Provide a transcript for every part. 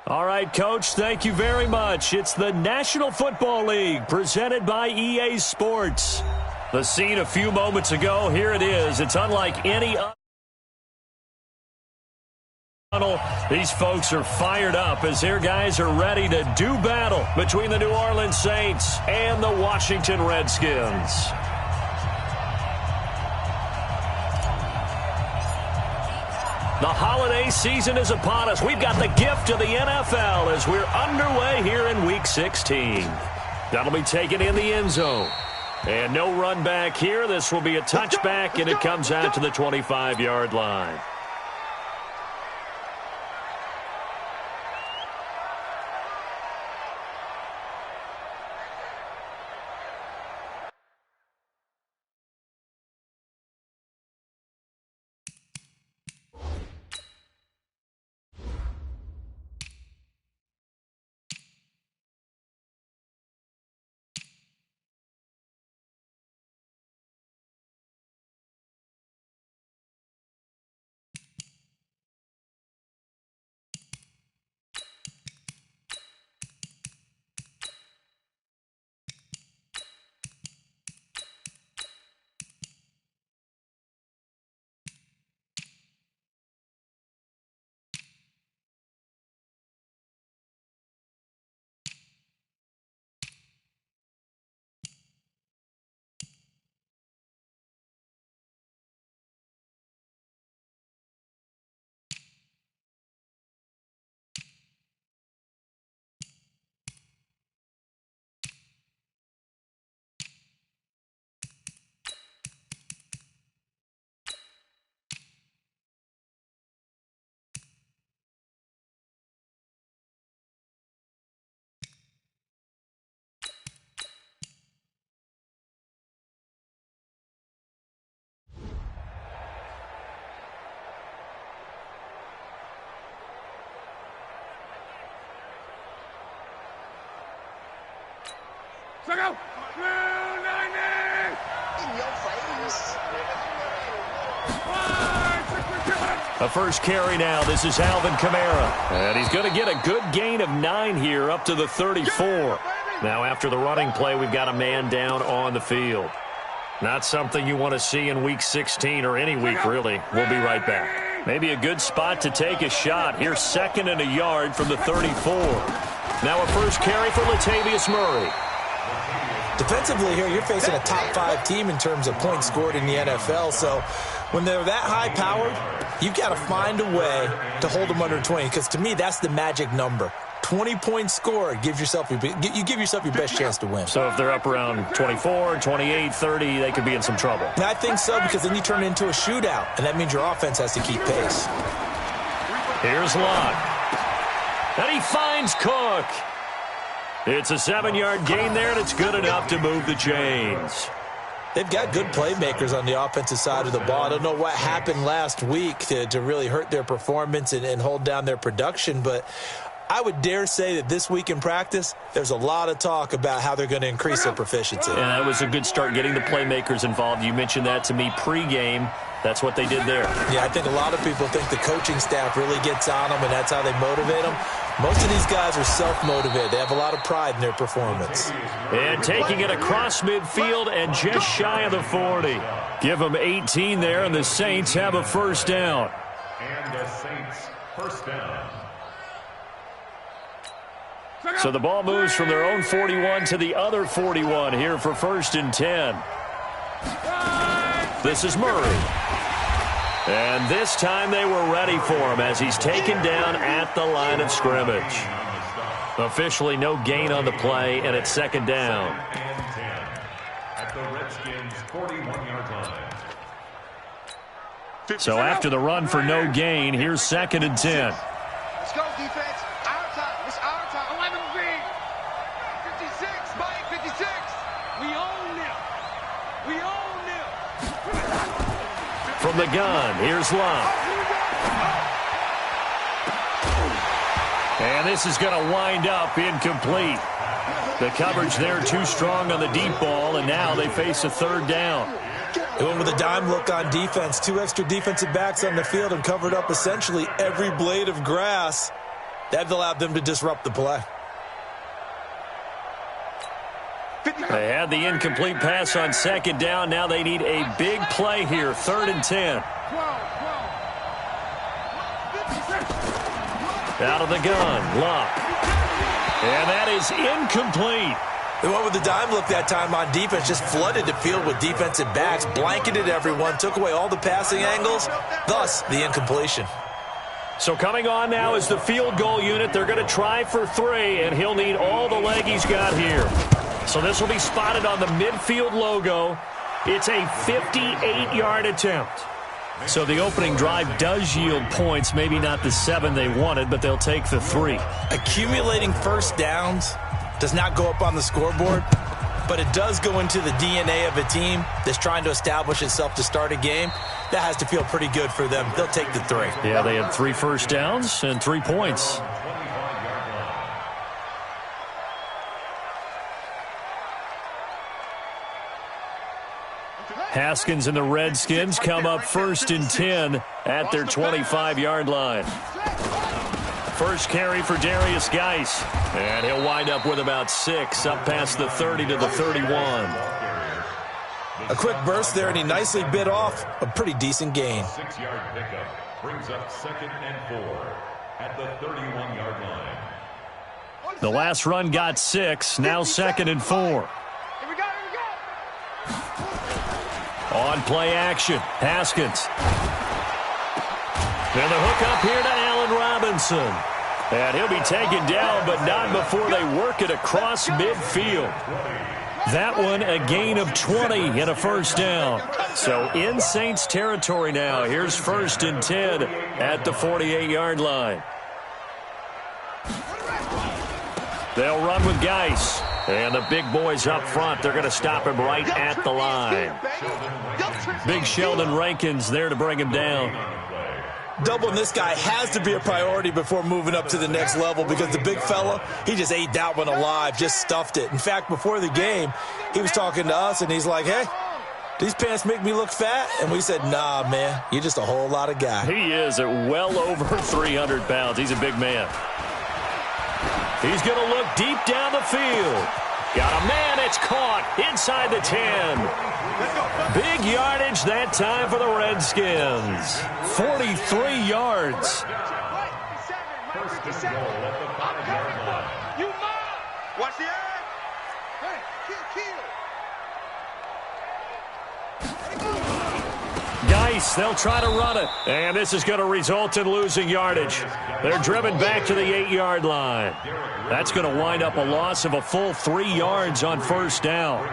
All right, Coach, thank you very much. It's the National Football League presented by EA Sports. The scene a few moments ago, here it is. It's unlike any other. These folks are fired up as their guys are ready to do battle between the New Orleans Saints and the Washington Redskins. The holiday season is upon us. We've got the gift of the NFL as we're underway here in Week 16. That'll be taken in the end zone. And no run back here. This will be a touchback, and it comes out to the 25-yard line. Go! 290! In your face! A first carry now. This is Alvin Kamara. And he's going to get a good gain of 9 here up to the 34. Now after the running play, we've got a man down on the field. Not something you want to see in Week 16 or any week, really. We'll be right back. Maybe a good spot to take a shot. Here's 2nd and a yard from the 34. Now a first carry for Latavius Murray. Defensively here, you're facing a top 5 team in terms of points scored in the NFL. So when they're that high-powered, you've got to find a way to hold them under 20. Because to me, that's the magic number. 20 points scored, you give yourself your best chance to win. So if they're up around 24, 28, 30, they could be in some trouble. And I think so, because then you turn it into a shootout, and that means your offense has to keep pace. Here's Locke. And he finds Cook. It's a 7-yard gain there, and it's good enough to move the chains. They've got good playmakers on the offensive side of the ball. I don't know what happened last week to really hurt their performance and hold down their production, but I would dare say that this week in practice, there's a lot of talk about how they're going to increase their proficiency. And that was a good start getting the playmakers involved. You mentioned that to me pregame. That's what they did there. Yeah, I think a lot of people think the coaching staff really gets on them, and that's how they motivate them. Most of these guys are self-motivated. They have a lot of pride in their performance. And taking it across midfield and just shy of the 40. Give them 18 there, and the Saints have a first down. And the Saints first down. So the ball moves from their own 41 to the other 41 here for 1st and 10. This is Murray. And this time they were ready for him as he's taken down at the line of scrimmage. Officially no gain on the play, and it's 2nd down. At the Redskins' 41-yard line. So after the run for no gain, here's 2nd and 10. Let's go, defense. Our time. It's our time. 11 feet. 56. Mike, 56. We own them. We own them. From the gun, here's Locke. And this is going to wind up incomplete. The coverage there too strong on the deep ball, and now they face a 3rd down. They went with a dime look on defense. 2 extra defensive backs on the field and covered up essentially every blade of grass. That allowed them to disrupt the play. They had the incomplete pass on second down. Now they need a big play here, 3rd and 10. Out of the gun, Luck. And that is incomplete. They went with the dime look that time on defense, just flooded the field with defensive backs, blanketed everyone, took away all the passing angles, thus the incompletion. So coming on now is the field goal unit. They're going to try for 3, and he'll need all the leg he's got here. So this will be spotted on the midfield logo. It's a 58-yard attempt. So the opening drive does yield points, maybe not the 7 they wanted, but they'll take the 3. Accumulating first downs does not go up on the scoreboard, but it does go into the DNA of a team that's trying to establish itself to start a game. That has to feel pretty good for them. They'll take the 3. Yeah, they had 3 first downs and 3 points. Haskins and the Redskins come up 1st and 10 at their 25-yard line. First carry for Darius Geis, and he'll wind up with about 6, up past the 30 to the 31. A quick burst there, and he nicely bit off a pretty decent gain. 6-yard pickup brings up 2nd and 4 at the 31-yard line. The last run got 6, now 2nd and 4. Here we go. On play action, Haskins. And the hook up here to Allen Robinson. And he'll be taken down, but not before they work it across midfield. That one a gain of 20 and a first down. So in Saints territory now. Here's 1st and 10 at the 48-yard line. They'll run with Geis. And the big boys up front, they're going to stop him right at the line. Big Sheldon Rankins there to bring him down. Doubling this guy has to be a priority before moving up to the next level, because the big fella, he just ate that one alive, just stuffed it. In fact, before the game, he was talking to us, and he's like, hey, these pants make me look fat? And we said, nah, man, you're just a whole lot of guy. He is at well over 300 pounds. He's a big man. He's going to look deep down the field. Got a man, it's caught inside the 10. Big yardage that time for the Redskins. 43 yards. Watch the eye. Hey, kill. Geis, they'll try to run it. And this is going to result in losing yardage. They're driven back to the 8-yard line. That's going to wind up a loss of a full 3 yards on first down.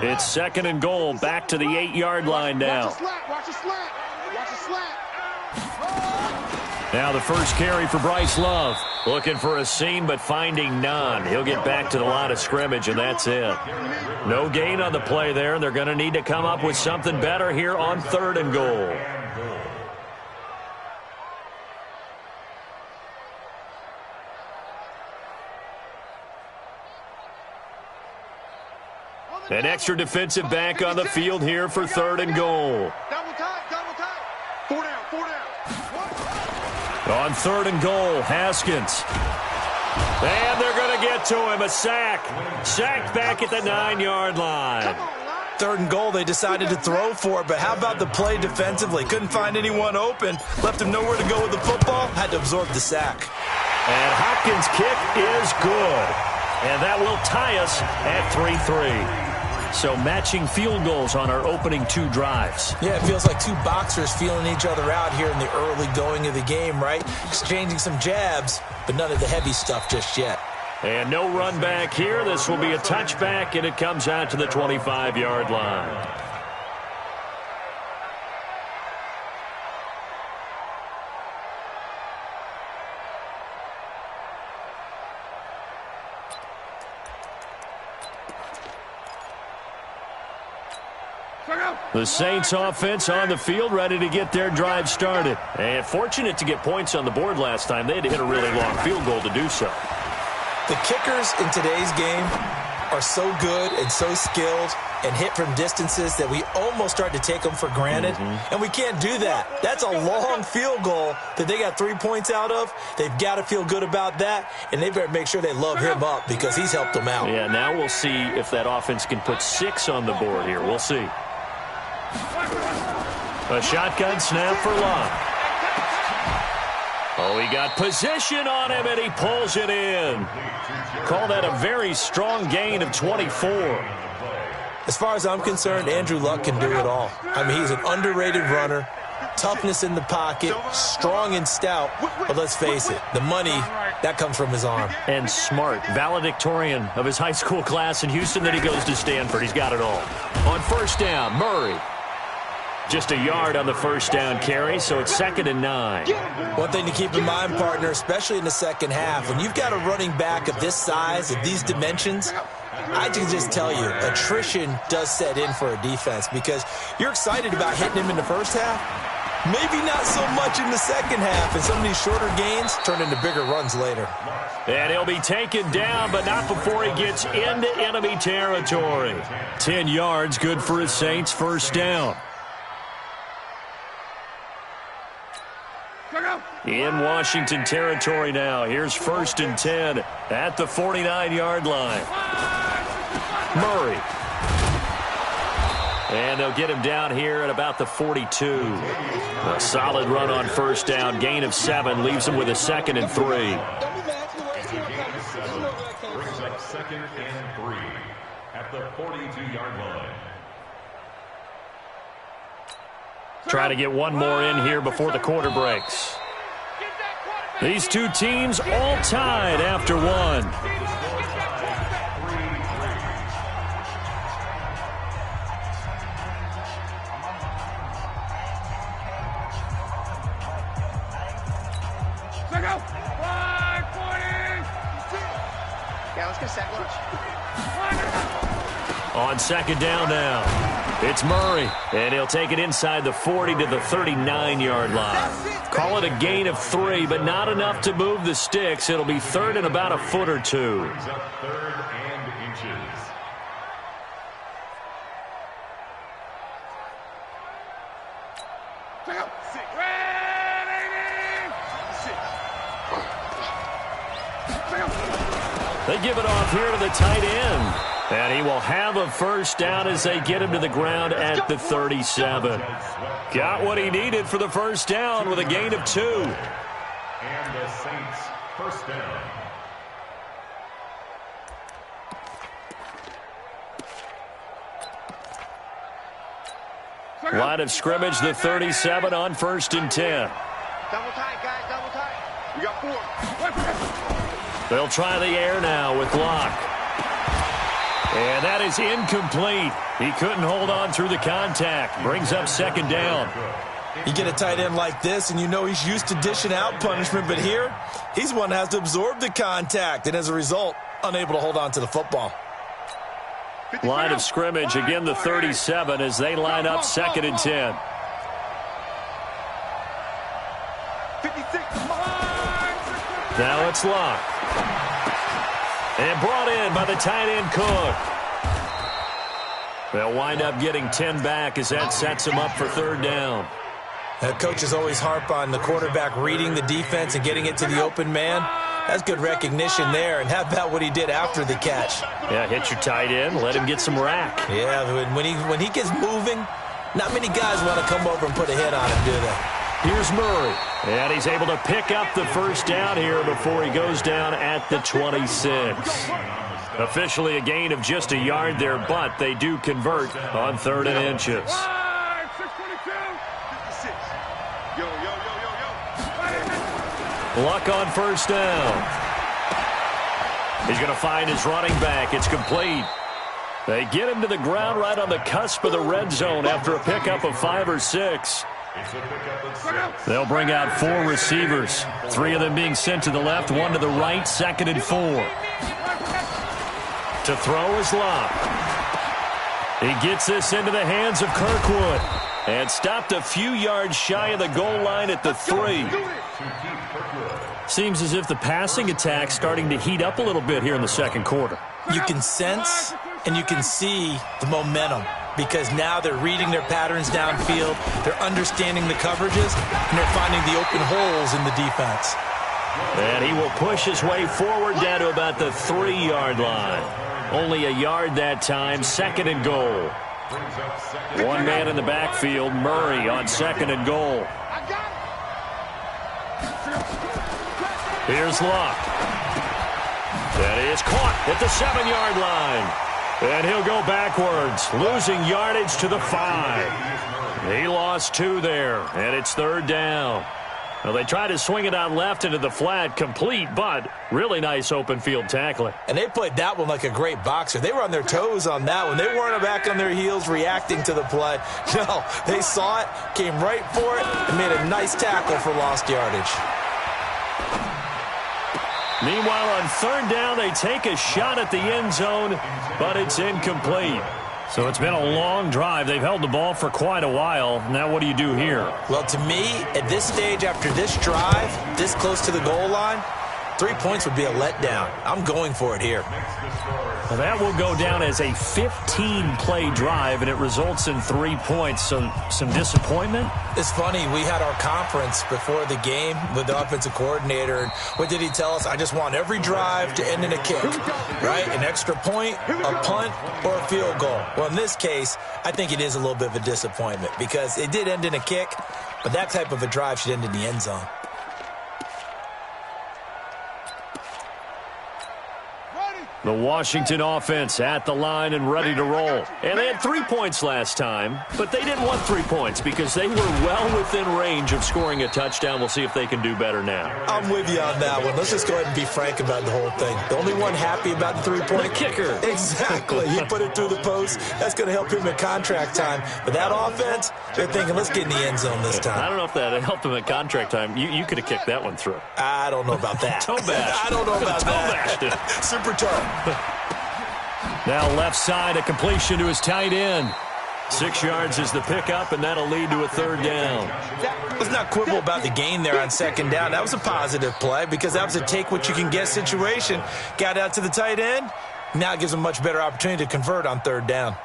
It's 2nd and goal, back to the 8-yard line now. Watch a slant. Now the first carry for Bryce Love. Looking for a seam, but finding none. He'll get back to the line of scrimmage, and that's it. No gain on the play there, and they're going to need to come up with something better here on 3rd and goal. An extra defensive back on the field here for 3rd and goal. Double time. 4 down. On 3rd and goal, Haskins. And they're going to get to him. A sack. Sacked back at the 9-yard line. 3rd and goal, they decided to throw for it, but how about the play defensively? Couldn't find anyone open. Left him nowhere to go with the football. Had to absorb the sack. And Hopkins' kick is good. And that will tie us at 3-3. So matching field goals on our opening 2 drives. Yeah, it feels like 2 boxers feeling each other out here in the early going of the game, right? Exchanging some jabs, but none of the heavy stuff just yet. And no run back here. This will be a touchback, and it comes out to the 25-yard line. The Saints offense on the field, ready to get their drive started. And fortunate to get points on the board last time. They had to hit a really long field goal to do so. The kickers in today's game are so good and so skilled and hit from distances that we almost start to take them for granted, and we can't do that. That's a long field goal that they got 3 points out of. They've got to feel good about that, and they better make sure they love him up because he's helped them out. Yeah, now we'll see if that offense can put 6 on the board here. We'll see. A shotgun snap for Locke. Oh, he got position on him, and he pulls it in. Call that a very strong gain of 24. As far as I'm concerned, Andrew Luck can do it all. I mean, he's an underrated runner, toughness in the pocket, strong and stout. But let's face it, the money, that comes from his arm. And smart, valedictorian of his high school class in Houston. Then he goes to Stanford. He's got it all. On first down, Murray. Just a yard on the first down carry, so it's 2nd and 9. One thing to keep in mind, partner, especially in the second half, when you've got a running back of this size, of these dimensions, I can just tell you, attrition does set in for a defense because you're excited about hitting him in the first half. Maybe not so much in the second half, and some of these shorter gains turn into bigger runs later. And he'll be taken down, but not before he gets into enemy territory. 10 yards, good for his Saints, first down. In Washington territory now. Here's 1st and 10 at the 49-yard line. Murray. And they'll get him down here at about the 42. A solid run on first down. Gain of 7 leaves him with a 2nd and 3. Brings up 2nd and 3 at the 42-yard line. Try to get one more in here before the quarter breaks. These two teams all tied after one. Yeah, let's get sack lunch. On 2nd down now, it's Murray, and he'll take it inside the 40 to the 39-yard line. Call it a gain of 3, but not enough to move the sticks. It'll be 3rd and about a foot or 2. Brings up 3rd and inches. They give it off here to the tight end. And he will have a first down as they get him to the ground at the 37. Got what he needed for the first down with a gain of 2. And the Saints first down. Line of scrimmage, the 37 on 1st and 10. Double tight, guys, double tight. We got 4. They'll try the air now with Locke. And that is incomplete. He couldn't hold on through the contact. Brings up 2nd down. You get a tight end like this, and you know he's used to dishing out punishment, but here, he's one that has to absorb the contact, and as a result, unable to hold on to the football. Line of scrimmage, again the 37 as they line up 2nd and 10. 56. Now it's Locke. And brought in by the tight end Cook. They'll wind up getting 10 back as that sets him up for 3rd down. Coaches always harp on the quarterback reading the defense and getting it to the open man. That's good recognition there. And how about what he did after the catch? Yeah, hit your tight end, let him get some rack. Yeah, when he gets moving, not many guys want to come over and put a hit on him, do they? Here's Murray. And he's able to pick up the first down here before he goes down at the 26. Officially a gain of just a yard there, but they do convert on 3rd and inches. 622. 56. Yo. Luck on first down. He's going to find his running back. It's complete. They get him to the ground right on the cusp of the red zone after a pickup of 5 or 6. They'll bring out 4 receivers. 3 of them being sent to the left, 1 to the right, 2nd and 4. To throw is Locke. He gets this into the hands of Kirkwood. And stopped a few yards shy of the goal line at the 3. Seems as if the passing attack's starting to heat up a little bit here in the second quarter. you can sense and you can see the momentum because now they're reading their patterns downfield, they're understanding the coverages, and they're finding the open holes in the defense. And he will push his way forward down to about the 3-yard line. Only a yard that time, 2nd and goal. One man in the backfield, Murray on 2nd and goal. Here's Luck. That is caught at the 7-yard line. And he'll go backwards, losing yardage to the 5. He lost 2 there, and it's 3rd down. Well, they tried to swing it out left into the flat, complete, but really nice open field tackling. And they played that one like a great boxer. They were on their toes on that one. They weren't back on their heels reacting to the play. No, they saw it, came right for it, and made a nice tackle for lost yardage. Meanwhile, on 3rd down, they take a shot at the end zone, but it's incomplete. So it's been a long drive. They've held the ball for quite a while. Now what do you do here? Well, to me, at this stage, after this drive, this close to the goal line, 3 points would be a letdown. I'm going for it here. Well, that will go down as a 15-play drive, and it results in 3 points. So some disappointment? It's funny. We had our conference before the game with the offensive coordinator. And what did he tell us? I just want every drive to end in a kick, right? An extra point, a punt, or a field goal. Well, in this case, I think it is a little bit of a disappointment because it did end in a kick, but that type of a drive should end in the end zone. The Washington offense at the line and ready to roll. And they had 3 points last time, but they didn't want 3 points because they were well within range of scoring a touchdown. We'll see if they can do better now. I'm with you on that one. Let's just go ahead and be frank about the whole thing. The only one happy about the 3-point kicker. Exactly. He put it through the post. That's going to help him at contract time. But that offense, they're thinking, let's get in the end zone this time. I don't know if that helped him at contract time. You could have kicked that one through. I don't know about that. Toe bash. I don't know about that. Super tough. Now left side, a completion to his tight end. 6 yards is the pickup, and that'll lead to a 3rd down. Let's not quibble about the gain there on 2nd down. That was a positive play because that was a take-what-you-can-get situation. Got out to the tight end. Now it gives him a much better opportunity to convert on 3rd down.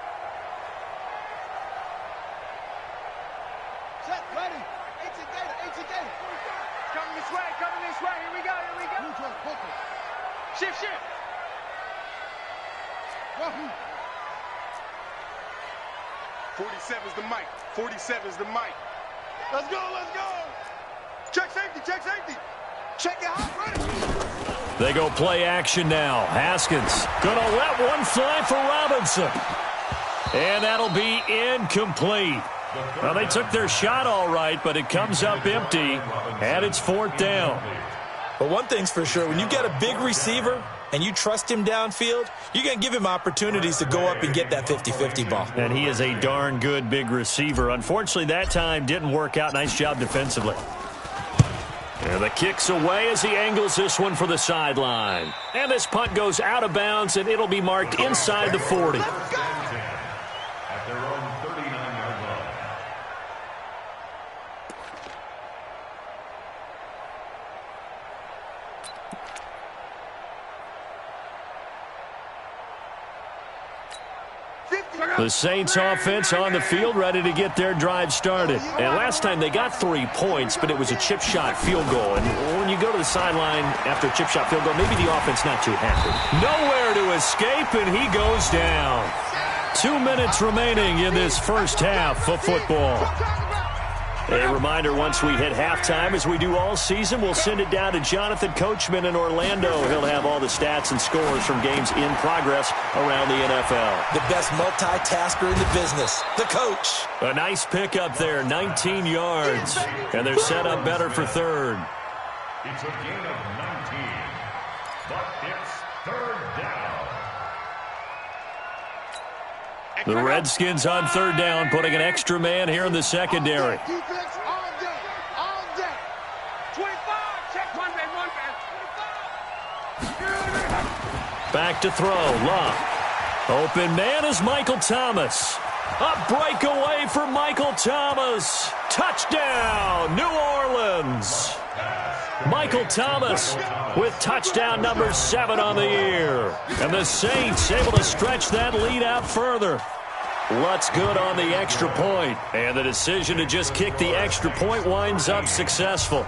Shift. 47's the mic. 47's the mic. Let's go. Check safety. Check it out. Ready. They go play action now. Haskins gonna let one fly for Robinson. And that'll be incomplete. Well, they took their shot all right, but it comes up empty, and it's 4th down. But one thing's for sure, when you get a big receiver and you trust him downfield, you're going to give him opportunities to go up and get that 50-50 ball. And he is a darn good big receiver. Unfortunately, that time didn't work out. Nice job defensively. And the kick's away as he angles this one for the sideline. And this punt goes out of bounds, and it'll be marked inside the 40. At their own 39-yard line. The Saints offense on the field ready to get their drive started. And last time they got 3 points, but it was a chip shot field goal. And when you go to the sideline after a chip shot field goal, maybe the offense not too happy. Nowhere to escape, and he goes down. 2 minutes remaining in this first half of football. A reminder, once we hit halftime, as we do all season, we'll send it down to Jonathan Coachman in Orlando. He'll have all the stats and scores from games in progress around the NFL. The best multitasker in the business, the coach. A nice pickup there, 19 yards. And they're set up better for 3rd. It's a gain of 19, but it's 3rd down. The Redskins on 3rd down, putting an extra man here in the secondary. Defense all day. 25. Check one man. 25. Back to throw, Luck. Open man is Michael Thomas. A breakaway for Michael Thomas. Touchdown, New Orleans. Michael Thomas with touchdown number 7 on the year. And the Saints able to stretch that lead out further. Lutz good on the extra point. And the decision to just kick the extra point winds up successful.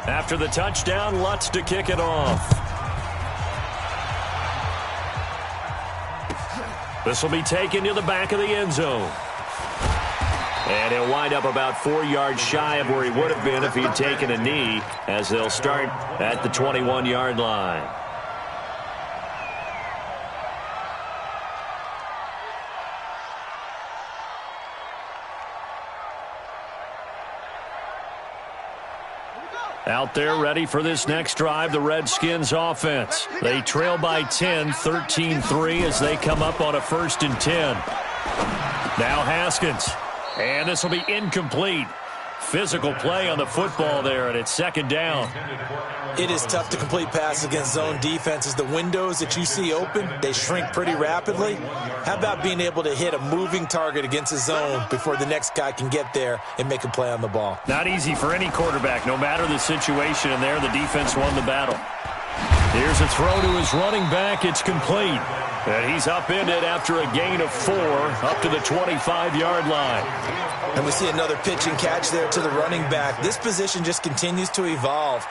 After the touchdown, Lutz to kick it off. This will be taken to the back of the end zone. And he'll wind up about 4 yards shy of where he would have been if he had taken a knee, as they'll start at the 21-yard line. Out there ready for this next drive, the Redskins offense. They trail by 10, 13-3 as they come up on a 1st and 10. Now Haskins. And this will be incomplete. Physical play on the football there, and it's 2nd down. It is tough to complete passes against zone defenses. The windows that you see open, they shrink pretty rapidly. How about being able to hit a moving target against a zone before the next guy can get there and make a play on the ball? Not easy for any quarterback, no matter the situation, and there the defense won the battle. Here's a throw to his running back. It's complete. And he's upended after a gain of 4 up to the 25-yard line. And we see another pitch and catch there to the running back. This position just continues to evolve.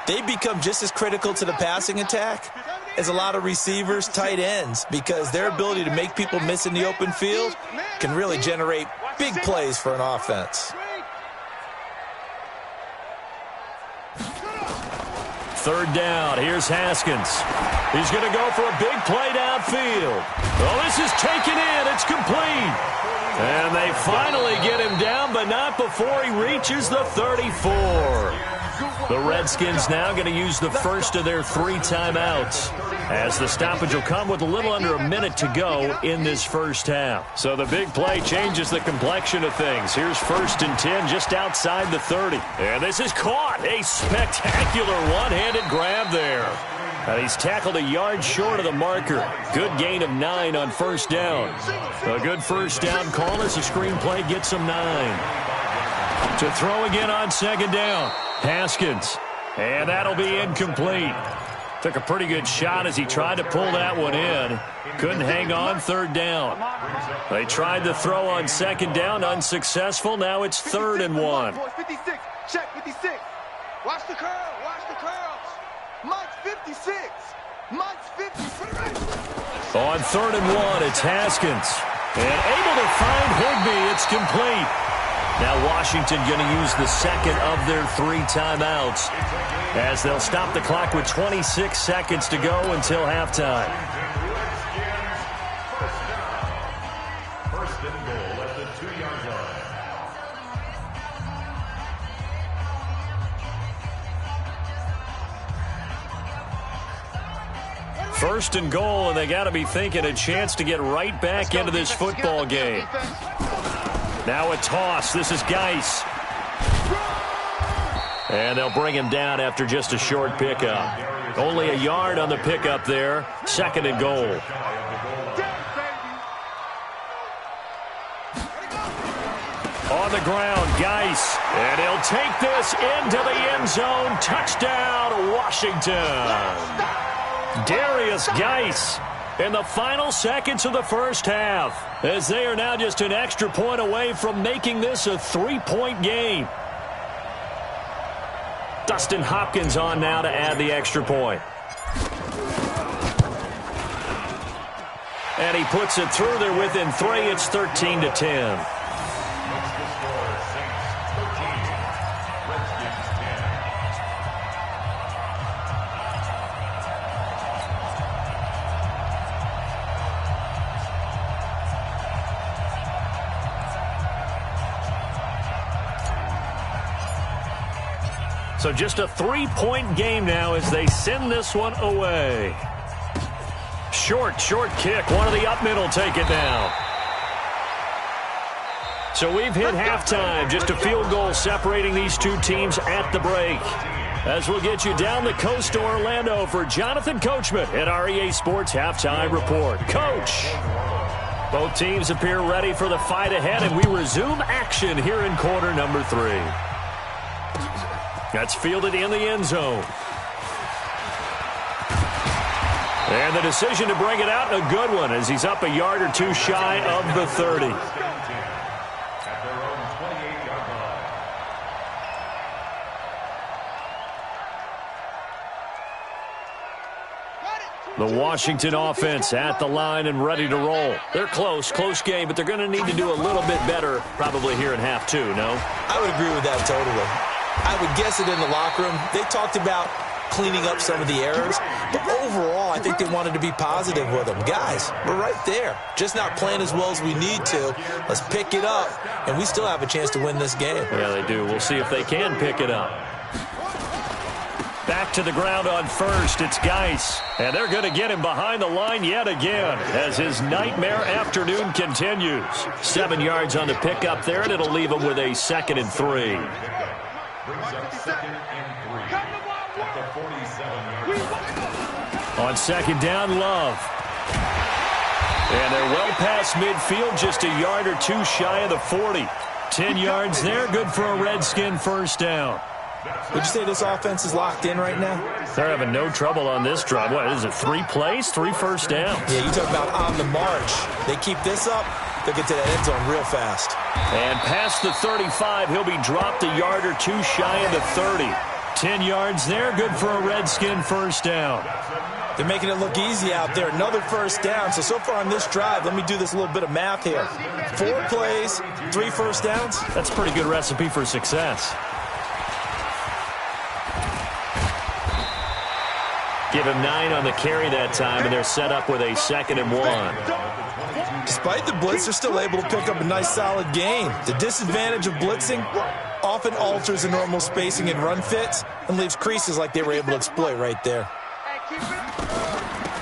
They become just as critical to the passing attack as a lot of receivers, tight ends, because their ability to make people miss in the open field can really generate big plays for an offense. 3rd down. Here's Haskins. He's going to go for a big play downfield. Oh, this is taken in. It's complete. And they finally get him down, but not before he reaches the 34. The Redskins now going to use the first of their 3 timeouts, as the stoppage will come with a little under a minute to go in this first half. So the big play changes the complexion of things. Here's 1st and 10 just outside the 30. And this is caught. A spectacular one-handed grab there. And he's tackled a yard short of the marker. Good gain of 9 on 1st down. A good 1st down call as the screenplay gets him 9. To throw again on 2nd down. Haskins. And that'll be incomplete. Took a pretty good shot as he tried to pull that one in. Couldn't hang on 3rd down. They tried to throw on 2nd down. Unsuccessful. Now it's 3rd and 1. 56. Check 56. Watch the curl. Watch the curls. Mike's 56. Mike's 56. On 3rd and 1, it's Haskins. And able to find Higbee. It's complete. Now Washington going to use the 2nd of their 3 timeouts, as they'll stop the clock with 26 seconds to go until halftime. First and goal at the 2-yard line. 1st and goal, and they got to be thinking a chance to get right back into this football game. Now a toss. This is Geis. And they'll bring him down after just a short pickup. Only a yard on the pickup there. 2nd and goal. On the ground, Geis. And he'll take this into the end zone. Touchdown, Washington. Darius Geis in the final seconds of the first half, as they are now just an extra point away from making this a 3-point game. Dustin Hopkins on now to add the extra point. And he puts it through there within 3. It's 13-10. So just a 3-point game now as they send this one away. Short kick. One of the up middle take it down. So we've hit halftime. Just a field goal separating these two teams at the break. As we'll get you down the coast to Orlando for Jonathan Coachman at our EA Sports Halftime Report. Coach. Both teams appear ready for the fight ahead, and we resume action here in quarter number 3. That's fielded in the end zone. And the decision to bring it out, a good one, as he's up a yard or two shy of the 30. The Washington offense at the line and ready to roll. They're close game, but they're going to need to do a little bit better probably here in half 2, no? I would agree with that totally. I would guess it in the locker room. They talked about cleaning up some of the errors, but overall, I think they wanted to be positive with them. Guys, we're right there. Just not playing as well as we need to. Let's pick it up, and we still have a chance to win this game. Yeah, they do. We'll see if they can pick it up. Back to the ground on first, it's Geis. And they're going to get him behind the line yet again as his nightmare afternoon continues. 7 yards on the pickup there, and it'll leave him with a 2nd and 3. On 2nd down, Love. And they're well past midfield, just a yard or two shy of the 40. 10 yards there, good for a Redskin first down. Would you say this offense is locked in right now? They're having no trouble on this drive. What is it, 3 plays, 3 first downs? Yeah, you talk about on the march. They keep this up, they'll get to that end zone real fast. And past the 35, he'll be dropped a yard or two shy of the 30. 10 yards there, good for a Redskin first down. They're making it look easy out there. Another first down. So far on this drive, let me do this little bit of math here. 4 plays, 3 first downs. That's a pretty good recipe for success. Give him 9 on the carry that time, and they're set up with a 2nd and 1. Despite the blitz, they're still able to pick up a nice, solid gain. The disadvantage of blitzing often alters the normal spacing and run fits and leaves creases like they were able to exploit right there.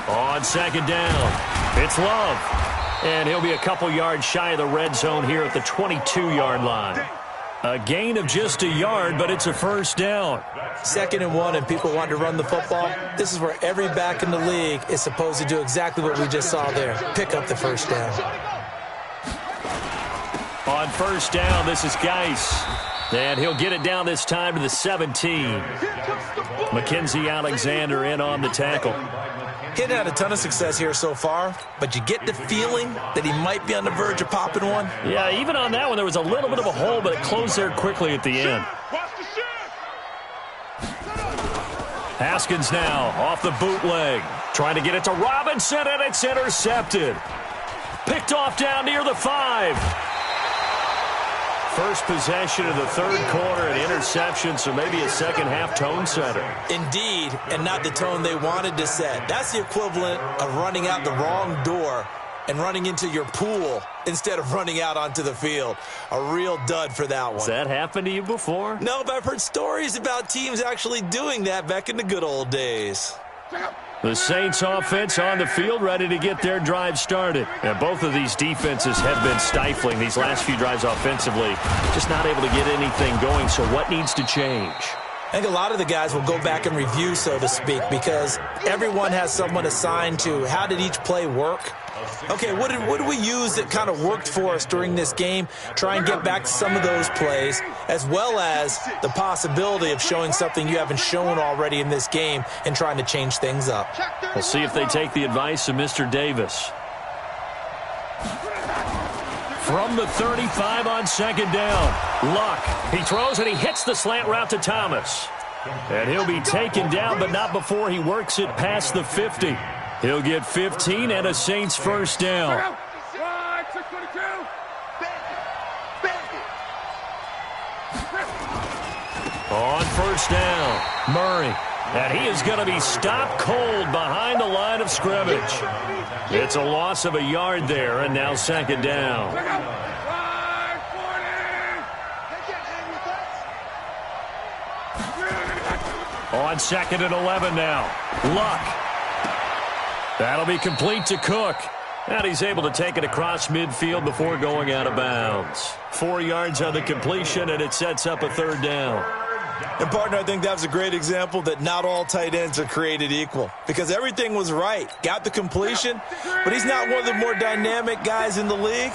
On 2nd down, it's Love. And he'll be a couple yards shy of the red zone here at the 22-yard line. A gain of just a yard, but it's a first down. 2nd and 1, and people want to run the football. This is where every back in the league is supposed to do exactly what we just saw there. Pick up the first down. On first down, this is Geis. And he'll get it down this time to the 17. Mackenzie Alexander in on the tackle. He hadn't had a ton of success here so far, but you get the feeling that he might be on the verge of popping one. Yeah, even on that one, there was a little bit of a hole, but it closed there quickly at the end. Haskins now off the bootleg. Trying to get it to Robinson, and it's intercepted. Picked off down near the 5. First possession of the 3rd quarter, an interception, so maybe a second-half tone setter. Indeed, and not the tone they wanted to set. That's the equivalent of running out the wrong door and running into your pool instead of running out onto the field. A real dud for that one. Has that happened to you before? No, but I've heard stories about teams actually doing that back in the good old days. The Saints offense on the field, ready to get their drive started. And both of these defenses have been stifling these last few drives offensively. Just not able to get anything going, so what needs to change? I think a lot of the guys will go back and review, so to speak, because everyone has someone assigned to how did each play work. Okay, what did we use that kind of worked for us during this game? Try and get back to some of those plays, as well as the possibility of showing something you haven't shown already in this game and trying to change things up. We'll see if they take the advice of Mr. Davis. From the 35 on 2nd down, Luck. He throws and he hits the slant route to Thomas. And he'll be taken down, but not before he works it past the 50. He'll get 15 and a Saints first down. On first down, Murray. And he is going to be stopped cold behind the line of scrimmage. It's a loss of a yard there, and now 2nd down. On 2nd and 11 now, Luck. That'll be complete to Cook. And he's able to take it across midfield before going out of bounds. 4 yards on the completion, and it sets up a 3rd down. And, partner, I think that was a great example that not all tight ends are created equal because everything was right. Got the completion, but he's not one of the more dynamic guys in the league.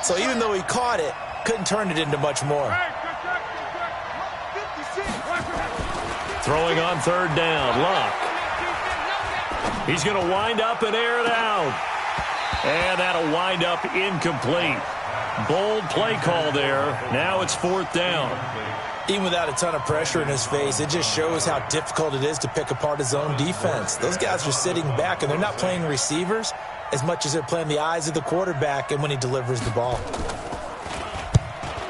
So even though he caught it, couldn't turn it into much more. Throwing on third down, Luck. He's going to wind up and air it out. And that'll wind up incomplete. Bold play call there. Now it's fourth down. Even without a ton of pressure in his face, it just shows how difficult it is to pick apart his own defense. Those guys are sitting back, and they're not playing receivers as much as they're playing the eyes of the quarterback and when he delivers the ball.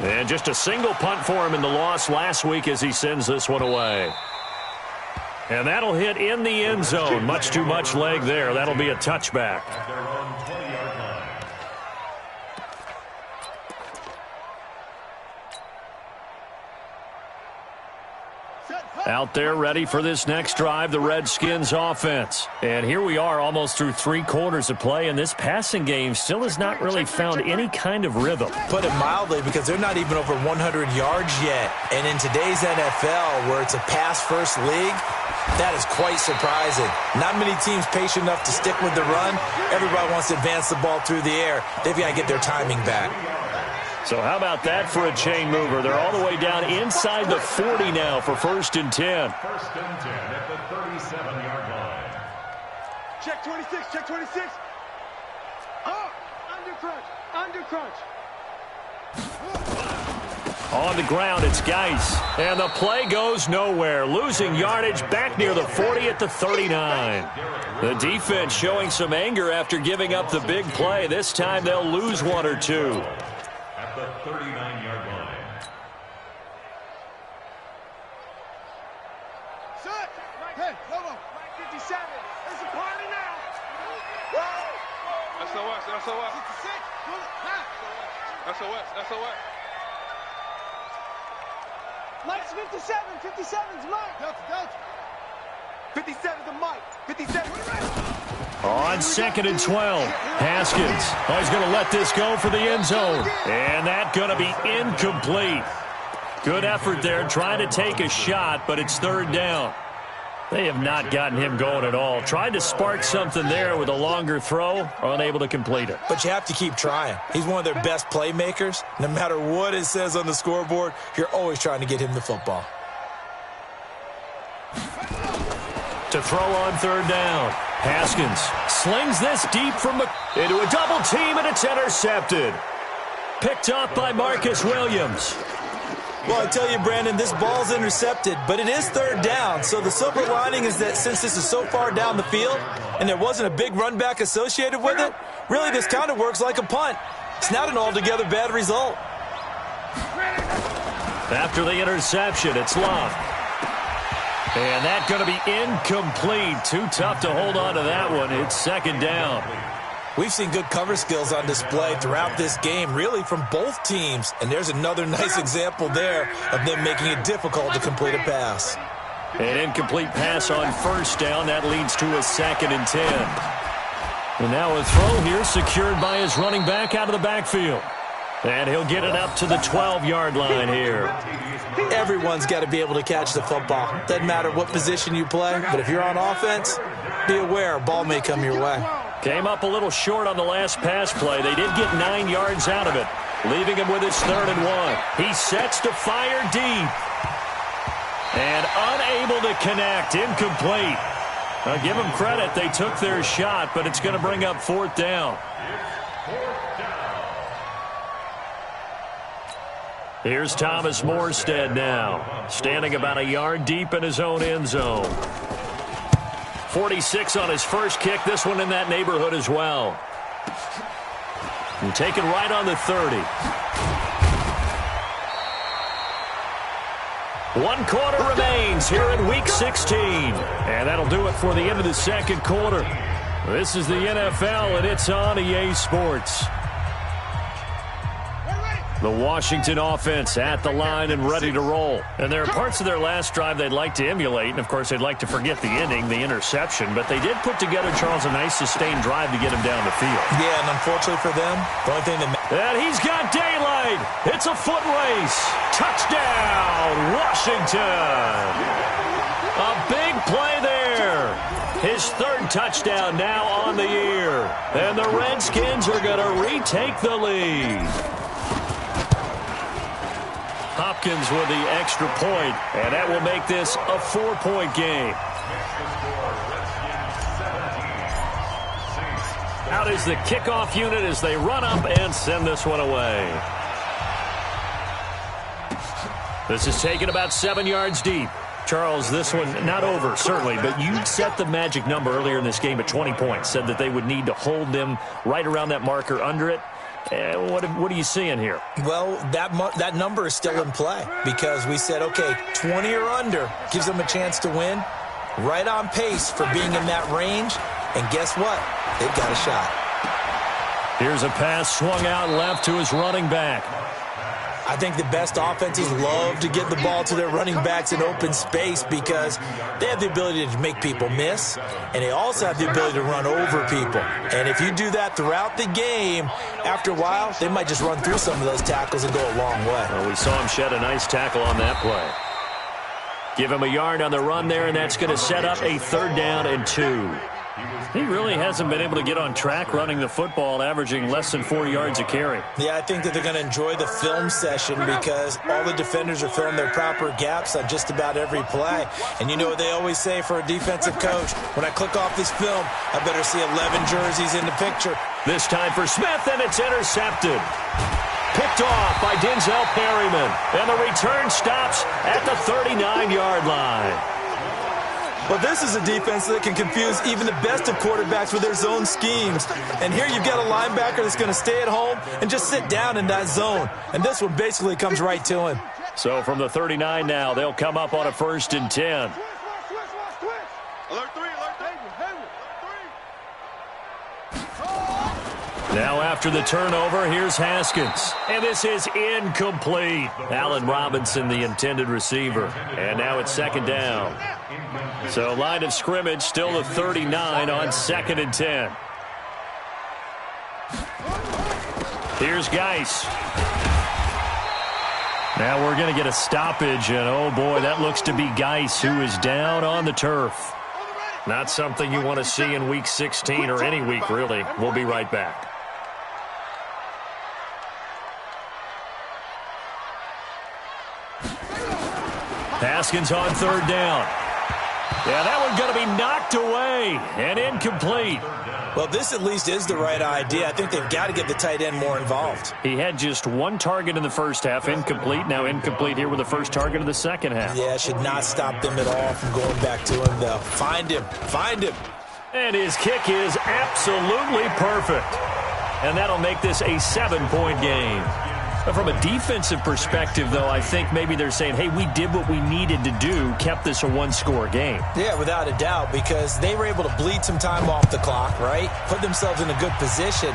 And just a single punt for him in the loss last week as he sends this one away. And that'll hit in the end zone. Much too much leg there. That'll be a touchback. Out there ready for this next drive, the Redskins offense. And here we are almost through 3 quarters of play, and this passing game still has not really found any kind of rhythm. Put it mildly, because they're not even over 100 yards yet. And in today's NFL, where it's a pass-first league, that is quite surprising. Not many teams patient enough to stick with the run. Everybody wants to advance the ball through the air. They've got to get their timing back. So how about that for a chain mover? They're all the way down inside the 40 now for 1st and 10. 1st and 10 at the 37-yard line. Check 26, check 26. Oh, under crunch. On the ground, it's Geis. And the play goes nowhere. Losing yardage back near the 40 at the 39. The defense showing some anger after giving up the big play. This time they'll lose 1 or 2. At the 39-yard line. Set. Hey, Lobo. 57. It's a party now. SOS, SOS. 56. SOS, SOS. Mike's 57. 57's Mike. Delta. 57's the Mike. 57. On 2nd and 12, Haskins. Oh, he's going to let this go for the end zone. And that's going to be incomplete. Good effort there trying to take a shot, but it's 3rd down. They have not gotten him going at all. Tried to spark something there with a longer throw, unable to complete it. But you have to keep trying. He's one of their best playmakers. No matter what it says on the scoreboard, you're always trying to get him the football. To throw on 3rd down. Haskins slings this deep from into a double team, and it's intercepted. Picked up by Marcus Williams. Well, I tell you, Brandon, this ball's intercepted, but it is 3rd down. So the silver lining is that since this is so far down the field and there wasn't a big run back associated with it, really this kind of works like a punt. It's not an altogether bad result. After the interception, it's Love. And that's going to be incomplete. Too tough to hold on to that one. It's 2nd down. We've seen good cover skills on display throughout this game, really from both teams. And there's another nice example there of them making it difficult to complete a pass. An incomplete pass on 1st down. That leads to a 2nd and 10. And now a throw here secured by his running back out of the backfield. And he'll get it up to the 12-yard line here. Everyone's got to be able to catch the football. Doesn't matter what position you play, but if you're on offense, be aware a ball may come your way. Came up a little short on the last pass play. They did get 9 yards out of it, leaving him with his 3rd and 1. He sets to fire deep. And unable to connect, incomplete. I'll give them credit. They took their shot, but it's going to bring up 4th down. Here's Thomas Morstead now, standing about a yard deep in his own end zone. 46 on his first kick, this one in that neighborhood as well. And taken right on the 30. 1 quarter remains here in Week 16. And that'll do it for the end of the 2nd quarter. This is the NFL, and it's on EA Sports. The Washington offense at the line and ready to roll. And there are parts of their last drive they'd like to emulate. And, of course, they'd like to forget the ending, the interception. But they did put together, Charles, a nice sustained drive to get him down the field. Yeah, and unfortunately for them, the only thing that And he's got daylight. It's a foot race. Touchdown, Washington. A big play there. His third touchdown now on the year. And the Redskins are going to retake the lead. Hopkins with the extra point, and that will make this a 4-point game. Out is the kickoff unit as they run up and send this one away. This is taken about 7 yards deep. Charles, this one not over, certainly, but you set the magic number earlier in this game at 20 points, said that they would need to hold them right around that marker under it. What are you seeing here? Well, that number is still in play because we said, okay, 20 or under gives them a chance to win. Right on pace for being in that range. And guess what? They've got a shot. Here's a pass swung out left to his running back. I think the best offenses love to get the ball to their running backs in open space because they have the ability to make people miss, and they also have the ability to run over people. And if you do that throughout the game, after a while, they might just run through some of those tackles and go a long way. Well, we saw him shed a nice tackle on that play. Give him a yard on the run there, and that's going to set up a 3rd down and 2. He really hasn't been able to get on track running the football, averaging less than 4 yards a carry. Yeah, I think that they're going to enjoy the film session because all the defenders are filling their proper gaps on just about every play. And you know what they always say for a defensive coach? When I click off this film, I better see 11 jerseys in the picture. This time for Smith, and it's intercepted. Picked off by Denzel Perryman. And the return stops at the 39-yard line. Well, this is a defense that can confuse even the best of quarterbacks with their zone schemes. And here you've got a linebacker that's going to stay at home and just sit down in that zone. And this one basically comes right to him. So from the 39 now, they'll come up on a 1st and 10. Now after the turnover, here's Haskins. And this is incomplete. Allen Robinson, the intended receiver. And now it's 2nd down. So line of scrimmage still the 39 on 2nd and 10. Here's Geis. Now we're going to get a stoppage, and oh boy, that looks to be Geis, who is down on the turf. Not something you want to see in Week 16 or any week, really. We'll be right back. Haskins on 3rd down. Yeah, that one's going to be knocked away and incomplete. Well, this at least is the right idea. I think they've got to get the tight end more involved. He had just 1 target in the first half, incomplete. Now incomplete here with the first target of the second half. Yeah, should not stop them at all from going back to him, though. Find him. Find him. And his kick is absolutely perfect. And that'll make this a 7-point game. From a defensive perspective, though, I think maybe they're saying, hey, we did what we needed to do, kept this a 1-score game. Yeah, without a doubt, because they were able to bleed some time off the clock, right? Put themselves in a good position,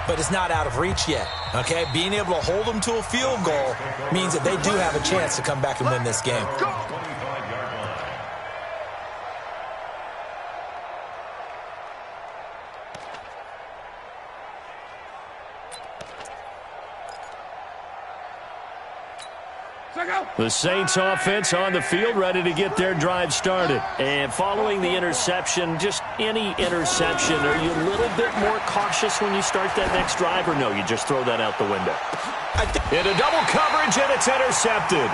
but it's not out of reach yet, okay? Being able to hold them to a field goal means that they do have a chance to come back and win this game. The Saints offense on the field, ready to get their drive started. And following the interception, just any interception, are you a little bit more cautious when you start that next drive, or no, you just throw that out the window? Into double coverage, and it's intercepted.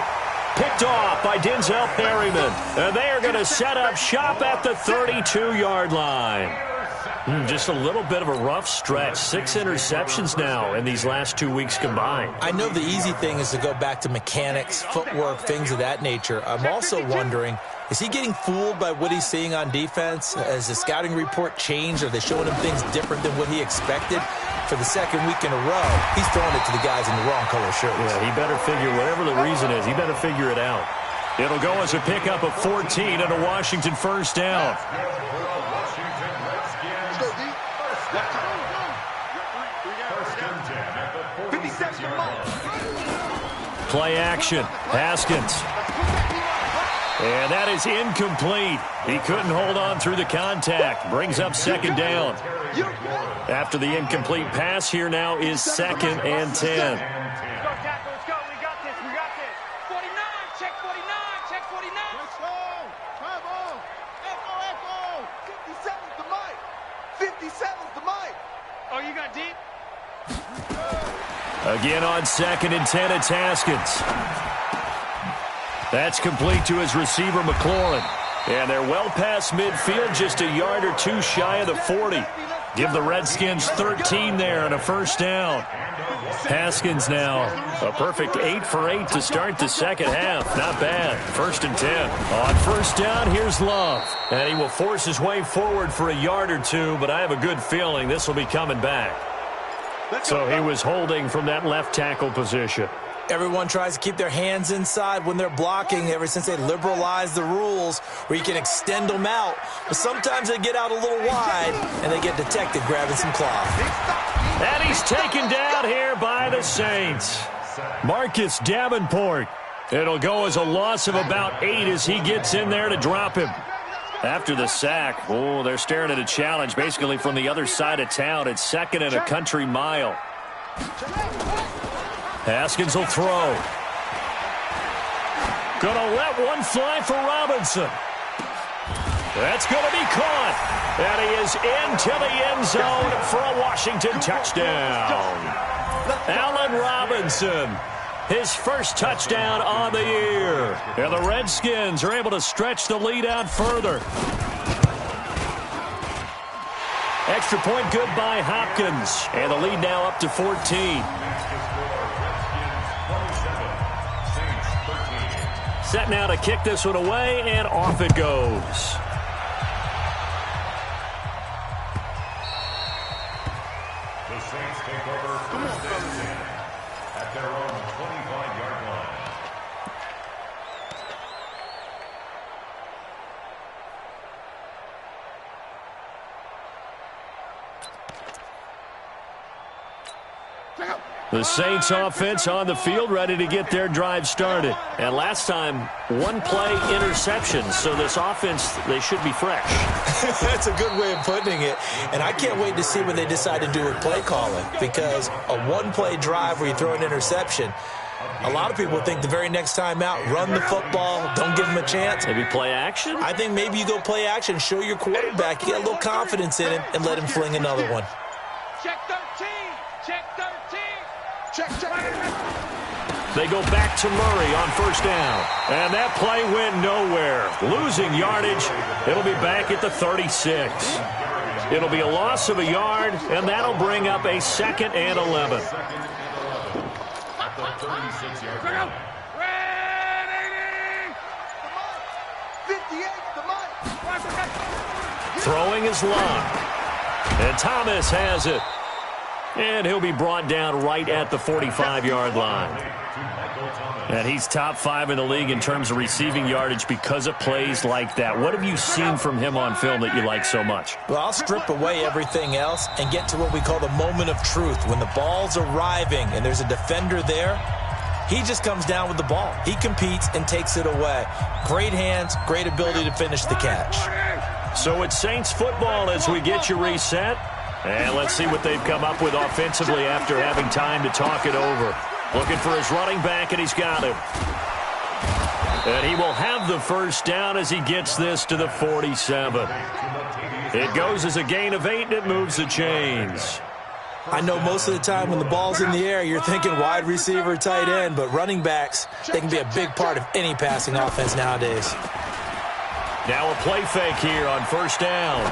Picked off by Denzel Perryman. And they are going to set up shop at the 32-yard line. Just a little bit of a rough stretch. 6 interceptions now in these last 2 weeks combined. I know the easy thing is to go back to mechanics, footwork, things of that nature. I'm also wondering, is he getting fooled by what he's seeing on defense? Has the scouting report changed? Are they showing him things different than what he expected? For the 2nd week in a row, he's throwing it to the guys in the wrong color shirts. Yeah, he better figure, whatever the reason is, he better figure it out. It'll go as a pickup of 14 and a Washington 1st down. Play action. Haskins. And that is incomplete. He couldn't hold on through the contact. Brings up second down. After the incomplete pass, here now is 2nd and 10. Let's go. We got this. 49. Check 49. Check 49. Let's go. Come on. Echo. 57's the mic. 57's the mic. Oh, you got deep? Again on 2nd and 10, it's Haskins. That's complete to his receiver, McLaurin. And they're well past midfield, just a yard or two shy of the 40. Give the Redskins 13 there and a first down. Haskins now a perfect 8 for 8 to start the second half. Not bad. 1st and 10. On first down, here's Love. And he will force his way forward for a yard or two, but I have a good feeling this will be coming back. So he was holding from that left tackle position. Everyone tries to keep their hands inside when they're blocking ever since they liberalized the rules where you can extend them out. But sometimes they get out a little wide and they get detected grabbing some cloth. And he's taken down here by the Saints. Marcus Davenport. It'll go as a loss of about 8 as he gets in there to drop him. After the sack, they're staring at a challenge basically from the other side of town. It's 2nd and a country mile. Haskins will throw. Gonna let one fly for Robinson. That's going to be caught. And he is into the end zone for a Washington touchdown. Allen Robinson, his first touchdown on the year. And the Redskins are able to stretch the lead out further. Extra point good by Hopkins. And the lead now up to 14. Set now to kick this one away, and off it goes. The Saints take over 1st and 10 at their own 25-yard line. The Saints offense on the field, ready to get their drive started. And last time, one play interception. So this offense, they should be fresh. That's a good way of putting it. And I can't wait to see what they decide to do with play calling. Because a one-play drive where you throw an interception, a lot of people think the very next time out, run the football, don't give them a chance. Maybe play action? I think maybe you go play action, show your quarterback, you get a little confidence in him, and let him fling another one. Check 13. Check 13. Check. They go back to Murray on first down. And that play went nowhere. Losing yardage. It'll be back at the 36. It'll be a loss of a yard, and that'll bring up a 2nd and 11. At the 36-yard line. Throwing is Love. And Thomas has it. And he'll be brought down right at the 45-yard line. And he's top 5 in the league in terms of receiving yardage because of plays like that. What have you seen from him on film that you like so much? Well, I'll strip away everything else and get to what we call the moment of truth. When the ball's arriving and there's a defender there, he just comes down with the ball. He competes and takes it away. Great hands, great ability to finish the catch. So it's Saints football as we get you reset. And let's see what they've come up with offensively after having time to talk it over. Looking for his running back, and he's got him. And he will have the first down as he gets this to the 47. It goes as a gain of 8, and it moves the chains. I know most of the time when the ball's in the air, you're thinking wide receiver, tight end, but running backs, they can be a big part of any passing offense nowadays. Now a play fake here on first down.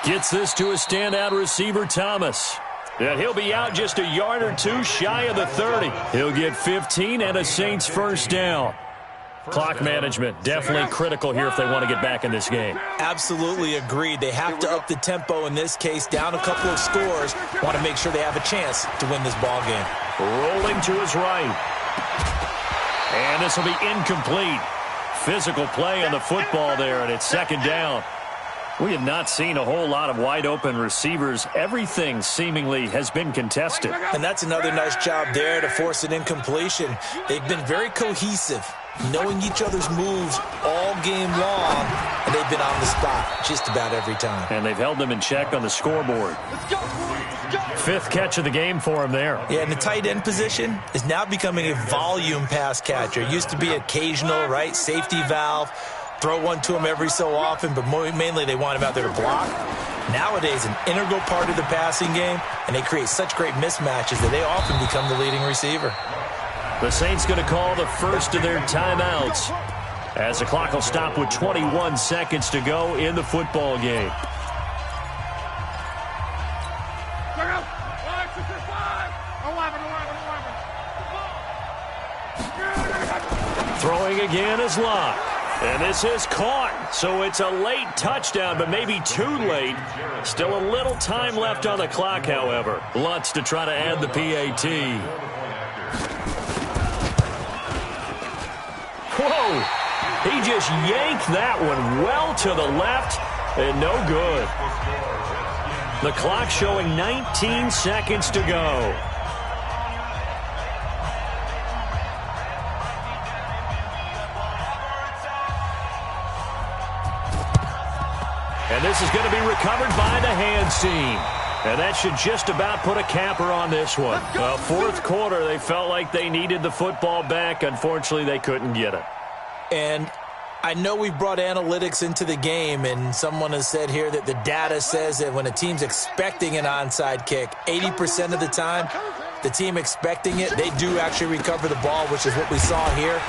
Gets this to a standout receiver, Thomas. And he'll be out just a yard or two shy of the 30. He'll get 15 and a Saints first down. Clock management definitely critical here if they want to get back in this game. Absolutely agreed. They have to up the tempo in this case, down a couple of scores. Want to make sure they have a chance to win this ball game. Rolling to his right. And this will be incomplete. Physical play on the football there, and it's 2nd down. We have not seen a whole lot of wide-open receivers. Everything seemingly has been contested. And that's another nice job there to force an incompletion. They've been very cohesive knowing each other's moves all game long, and they've been on the spot just about every time. And they've held them in check on the scoreboard. Let's go. Let's go. Fifth catch of the game for him there. Yeah, and the tight end position is now becoming a volume pass catcher. It used to be occasional, right? Safety valve. Throw one to him every so often, but mainly they want him out there to block. Nowadays, an integral part of the passing game, and they create such great mismatches that they often become the leading receiver. The Saints going to call the first of their timeouts as the clock will stop with 21 seconds to go in the football game. Throwing again is Lott. And this is caught, so it's a late touchdown, but maybe too late. Still a little time left on the clock, however. Lutz to try to add the PAT. Whoa! He just yanked that one well to the left, and no good. The clock showing 19 seconds to go. And this is going to be recovered by the hands team. And that should just about put a capper on this one. Well, fourth quarter, they felt like they needed the football back. Unfortunately, they couldn't get it. And I know we've brought analytics into the game, and someone has said here that the data says that when a team's expecting an onside kick, 80% of the time, the team expecting it, they do actually recover the ball, which is what we saw here.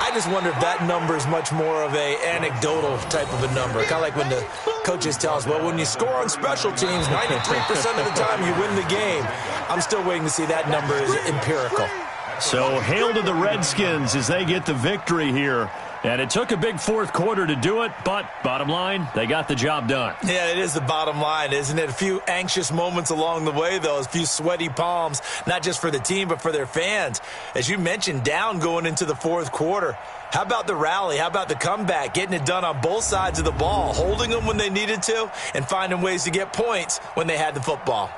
I just wonder if that number is much more of a anecdotal type of a number. Kind of like when the coaches tell us, well, when you score on special teams, 93% of the time you win the game. I'm still waiting to see that number is empirical. So hail to the Redskins as they get the victory here. And it took a big fourth quarter to do it, but bottom line, they got the job done. Yeah, it is the bottom line, isn't it? A few anxious moments along the way, though, a few sweaty palms, not just for the team, but for their fans. As you mentioned, down going into the fourth quarter. How about the rally? How about the comeback? Getting it done on both sides of the ball, holding them when they needed to, and finding ways to get points when they had the football.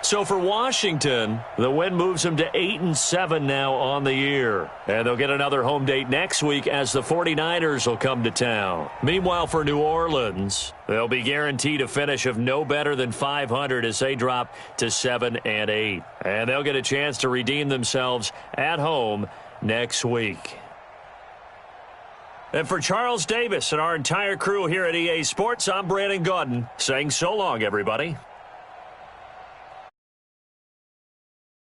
So for Washington, the win moves them to 8-7 now on the year. And they'll get another home date next week as the 49ers will come to town. Meanwhile, for New Orleans, they'll be guaranteed a finish of no better than 500 as they drop to 7-8. And they'll get a chance to redeem themselves at home next week. And for Charles Davis and our entire crew here at EA Sports, I'm Brandon Gaudin saying so long, everybody.